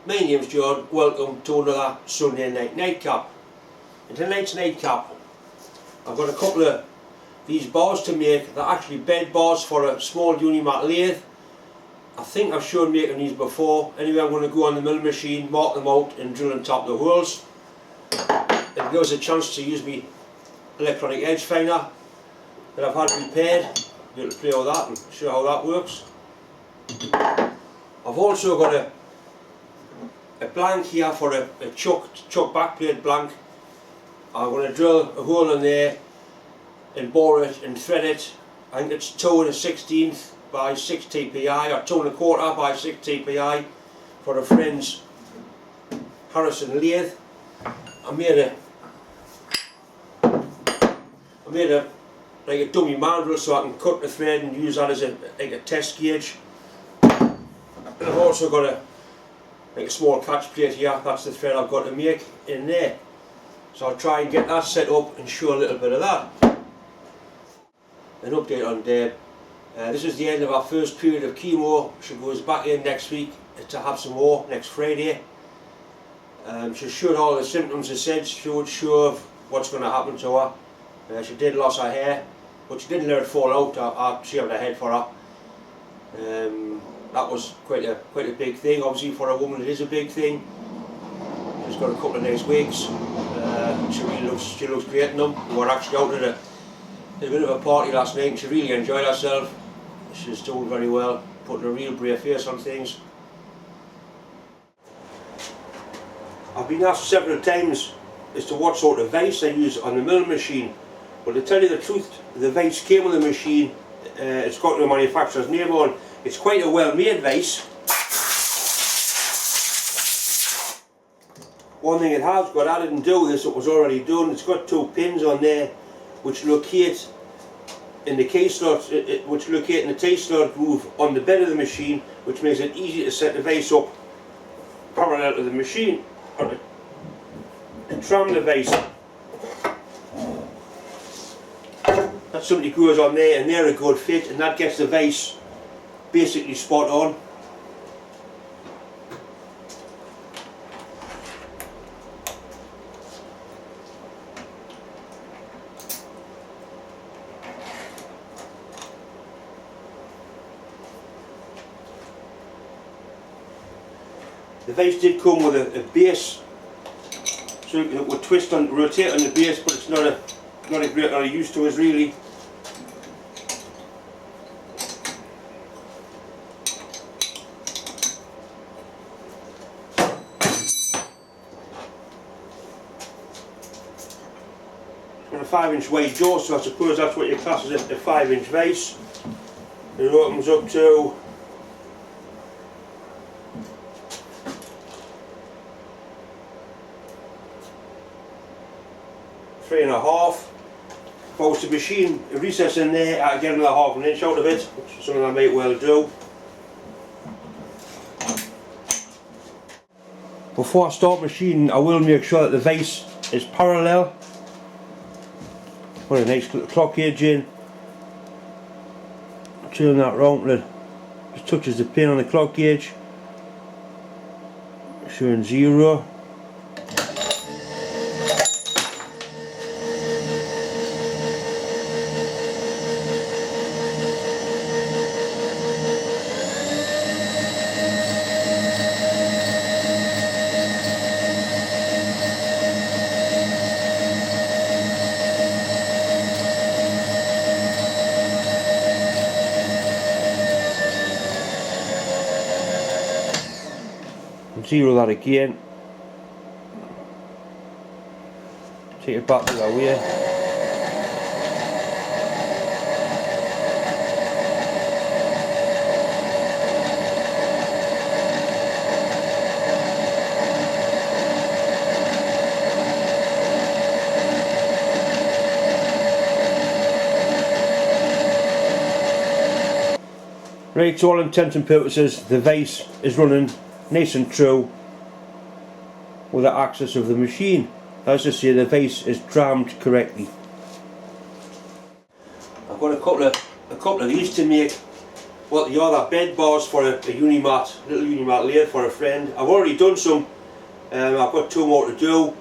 My name's John, welcome to another Sunday night nightcap. In tonight's nightcap I've got a couple of these bars to make. They're actually bed bars for a small Unimat lathe. I think I've shown making these before. Anyway, I'm going to go on the mill machine, mark them out and drill and tap the holes. It gives us a chance to use my electronic edge finder that I've had repaired. Be able to play with that and show how that works. I've also got a blank here for a chuck backplate blank. I'm going to drill a hole in there and bore it and thread it. I think it's 2 1/16 by 6 TPI or 2 1/4 by 6 TPI for a friend's Harrison lathe. I made like a dummy mandrel so I can cut the thread and use that as like a test gauge. And I've also got like a small catch plate here. That's the thread I've got to make in there. So I'll try and get that set up and show a little bit of that. An update on Deb. This is the end of our first period of chemo. She goes back in next week to have some more next Friday. She showed all the symptoms. She said she would show what's going to happen to her. She did lose her hair, but she didn't let it fall out. I shaved her head for her. That was quite a big thing. Obviously for a woman it is a big thing. She's got a couple of nice wigs. She looks great in them. We were actually out at a bit of a party last night and she really enjoyed herself. She's doing very well, putting a real brave face on things. I've been asked several times as to what sort of vise I use on the mill machine. But to tell you the truth, the vise came with the machine. It's got the manufacturer's name on. It's quite a well-made vise. One thing it has got, I didn't do this, it was already done. It's got 2 pins on there which locate in the key slot, which locate in the T-slot groove on the bed of the machine, which makes it easy to set the vise up parallel to the machine and tram the vise. That simply goes on there and they're a good fit, and that gets the vise basically spot on. The vise did come with a base, so it would twist and rotate on the base, but it's not a great lot of use to us really. It's got a 5-inch wide jaw, so I suppose that's what you class as a 5-inch vise. It opens up to 3.5. If I was to machine a recess in there, I'd get another 1/2 inch out of it, which is something I might well do. Before I start machining, I will make sure that the vise is parallel. Put a nice little clock gauge in. Turn that round till it just touches the pin on the clock gauge. Showing 0. Zero that again. Take it back to that way. Right, to all intents and purposes, the vise is running nice and true with the axis of the machine. As I say, the vise is trammed correctly. I've got a couple of these to make. what the other bed bars for a Unimat, little Unimat lathe for a friend. I've already done some, I've got 2 more to do.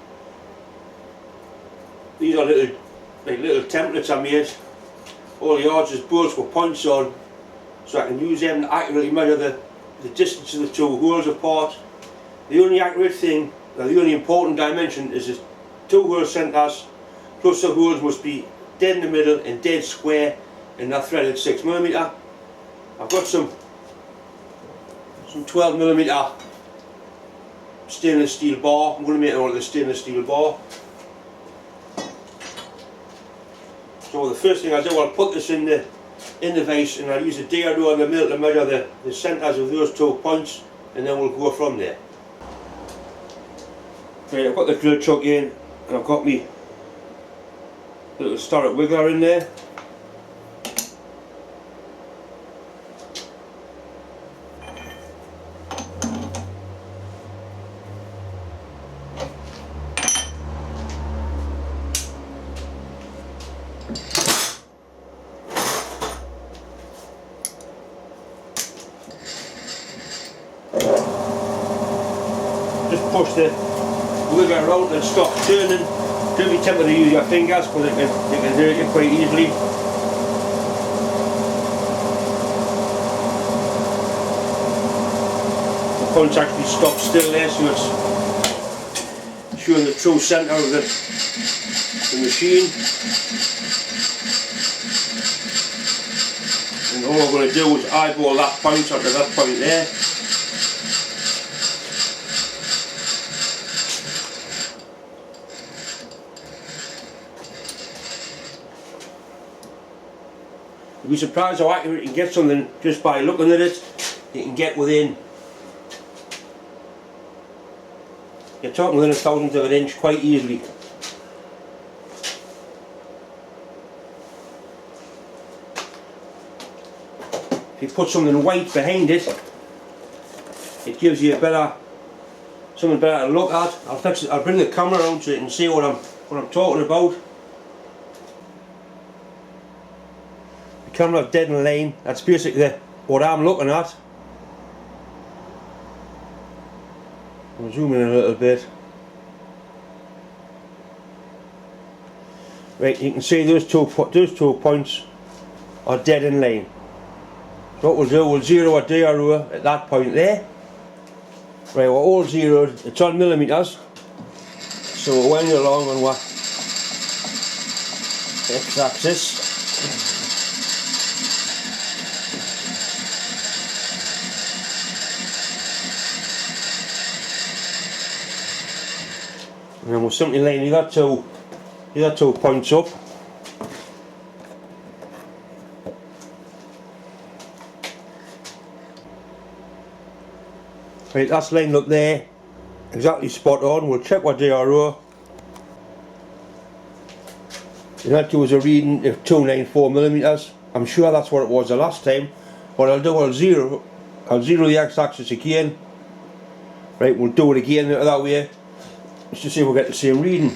These are little templates I made. All the odds is bolts with points on, so I can use them to accurately measure the distance of the 2 holes apart. The only accurate thing, the only important dimension is the 2 hole centres, plus the holes must be dead in the middle and dead square, and they're threaded 6mm. I've got some 12mm stainless steel bar. I'm going to make it out of the stainless steel bar. So the first thing I do, I'll put this in the vise, and I'll use a DRO in the middle to measure the centres of those 2 points, and then we'll go from there. Right, I've got the drill chuck in, and I've got my little starter wiggler in there. Just push the wiggle around and stop turning. Don't be tempted to use your fingers because it can hurt you quite easily. The point's actually stopped still there, so it's showing the true centre of the machine. And all I'm going to do is eyeball that point onto that point there. You'd be surprised how accurate you can get something just by looking at it. You can get within, you're talking within a thousandth of an inch quite easily. If you put something white behind it, it gives you something better to look at. I'll bring the camera around so you can see what I'm talking about. Camera dead in line, that's basically what I'm looking at. I'll zoom in a little bit. Right, you can see those two points are dead in line. So what we'll do, we'll zero a DRO at that point there. Right, we're all zeroed, it's on millimetres. So we're winding along on our x-axis. And then we'll simply line the other two points up. Right, that's lined up there, exactly spot on. We'll check our DRO. And that gives us a reading of 294mm. I'm sure that's what it was the last time. What I'll do, I'll zero the x-axis again. Right, we'll do it again that way. Let's just see if we'll get the same reading.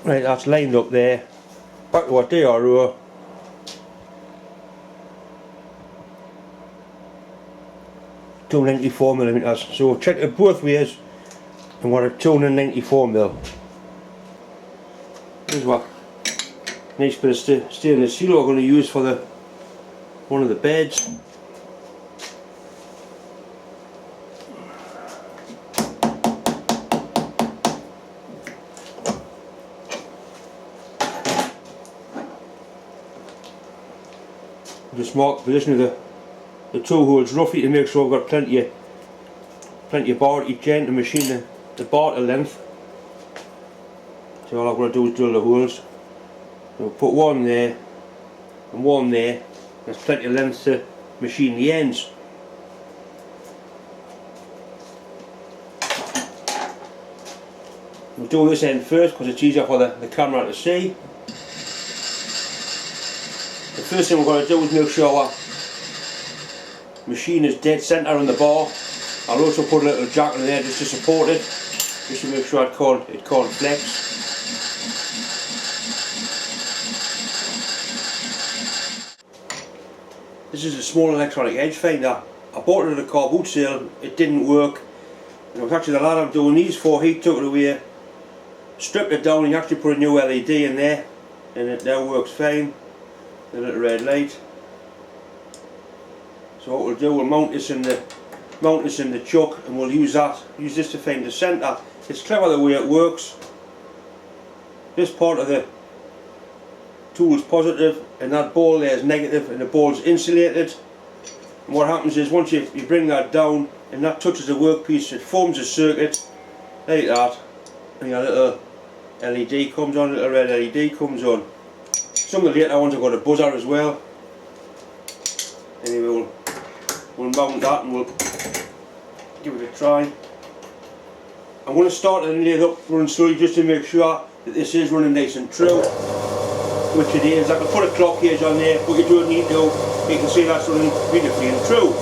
Right, that's lined up there. Back to our DRO. .294mm. So we'll check it both ways, and we're at 294mm. Here's what nice bit of stainless steel we're going to use for one of the beds. Just mark the position of the 2 holes roughly to make sure we've got plenty of bar at each end to machine the bar to length. So all I've got to do is drill the holes. So we'll put one there and one there. There's plenty of length to machine the ends. We'll do this end first because it's easier for the camera to see. The first thing we're going to do is make sure our machine is dead centre on the bar. I'll also put a little jack in there just to support it, just to make sure it can't flex. This is a small electronic edge finder. I bought it at a car boot sale, it didn't work. It was actually the lad I'm doing these for, he took it away, stripped it down and he actually put a new LED in there, and it now works fine. The little red light. So what we'll do, we'll mount this in the chuck, and we'll use this to find the centre. It's clever the way it works. This part of the tool is positive and that ball there is negative, and the ball's insulated. And what happens is once you bring that down and that touches the workpiece, it forms a circuit like that, and your little LED comes on, little red LED comes on. Some of the later ones have got a buzzer as well. Anyway, we'll mount that and we'll give it a try. I'm going to start and lay it up running slowly just to make sure that this is running nice and true, which it is. I can put a clock gauge on there, but you don't need to. You can see that's running beautifully and true.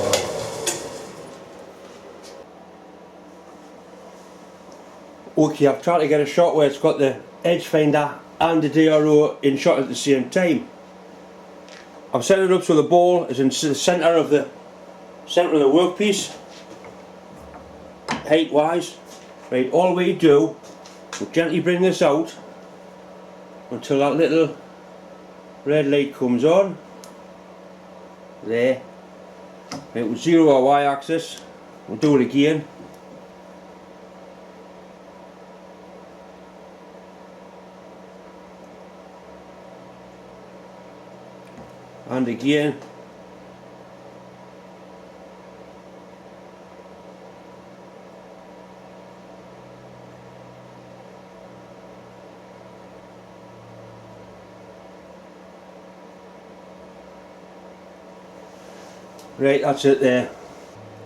Okay, I've tried to get a shot where it's got the edge finder and the DRO in shot at the same time. I've set it up so the ball is in the centre of the workpiece, height wise. Right, all we do, we'll gently bring this out until that little red light comes on. There. Right, we'll zero our y-axis. We'll do it again. And again. Right, that's it there.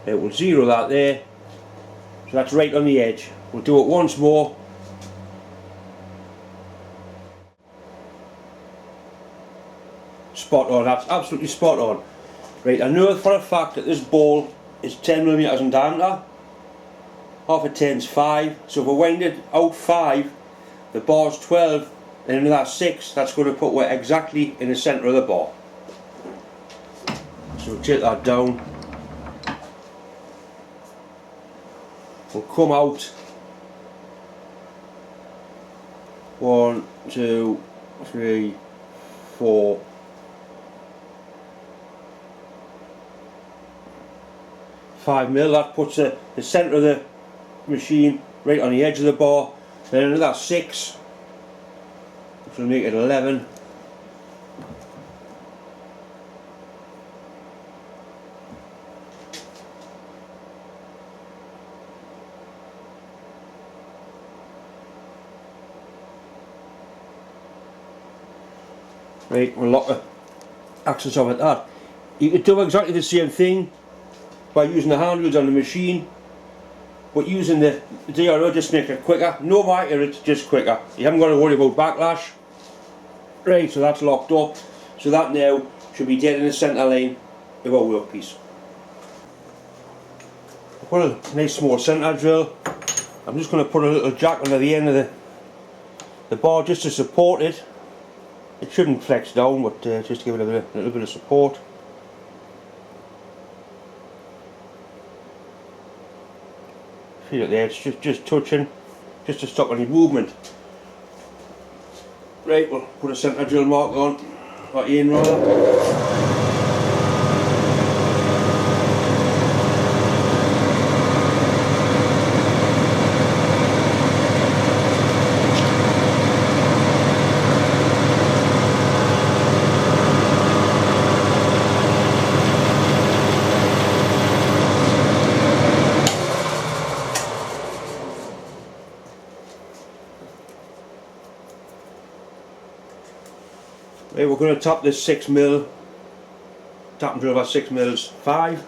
It will zero that there. So that's right on the edge. We'll do it once more. Spot on, that's absolutely spot on. Right, I know for a fact that this ball is 10mm in diameter. Half a 10's 5. So if we wind it out 5, the bar's 12, and another 6, that's going to put we're exactly in the centre of the bar. So we'll take that down. We'll come out 1, 2, 3, 4, 5mm. That puts the centre of the machine right on the edge of the bar. Then another 6, which will make it 11. Right, we'll lock the axis off at that. You could do exactly the same thing by using the hand wheels on the machine, but using the DRO just makes it quicker. No matter, it's just quicker. You haven't got to worry about backlash. Right, so that's locked up. So that now should be dead in the centre line of our workpiece. I've got a nice small centre drill. I'm just going to put a little jack under the end of the bar just to support it. It shouldn't flex down, but just to give it a little bit of support. Feel it there, it's just touching, just to stop any movement. Right, we'll put a centre drill mark on, or in rather. Right, we're going to tap this 6mm, tap and drill about 6mm 5.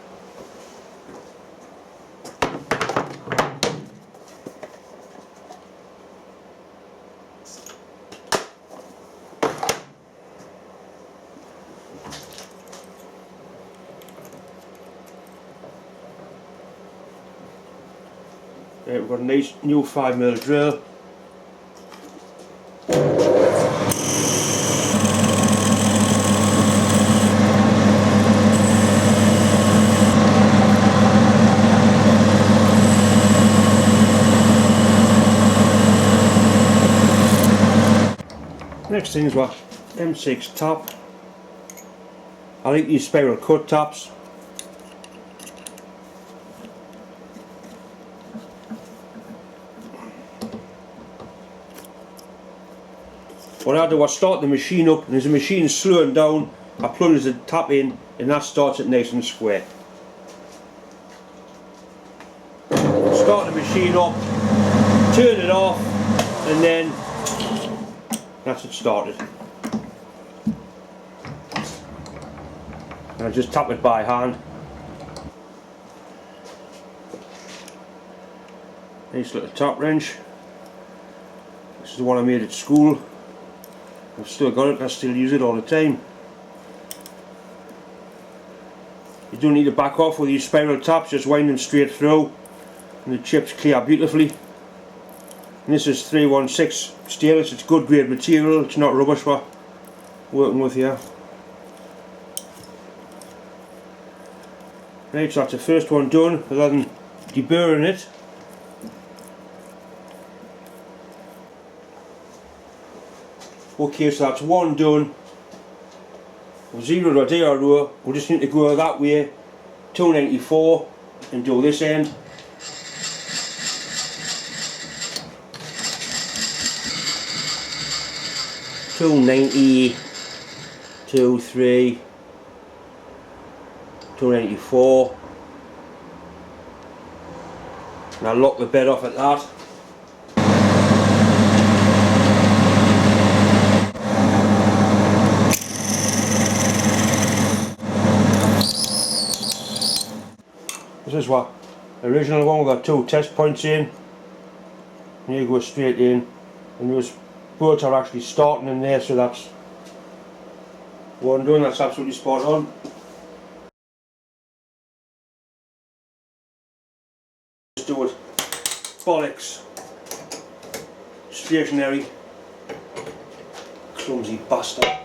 Right, we've got a nice new 5mm drill. Next thing is what M6 top. I like these spiral cut tops. What I do, I start the machine up, and as the machine is slowing down, I plunge the tap in, and that starts it nice and square. Start the machine up, turn it off, and then that's it started. And I just tap it by hand. Nice little top wrench. This is the one I made at school. I've still got it, I still use it all the time. You don't need to back off with these spiral taps, just wind them straight through and the chips clear beautifully. And this is 316 stainless, it's good grade material, it's not rubbish for working with here. Right, so that's the first one done, rather than deburring it. Okay, so that's one done. 0 to 0, we just need to go that way, 294, and do this end. $290, 23, 294, and I'll lock the bed off at that. This is what the original one, we've got 2 test points in, and you go straight in, and those bolts are actually starting in there, so that's one done, that's absolutely spot on. Just do it, bollocks, stationary, clumsy bastard.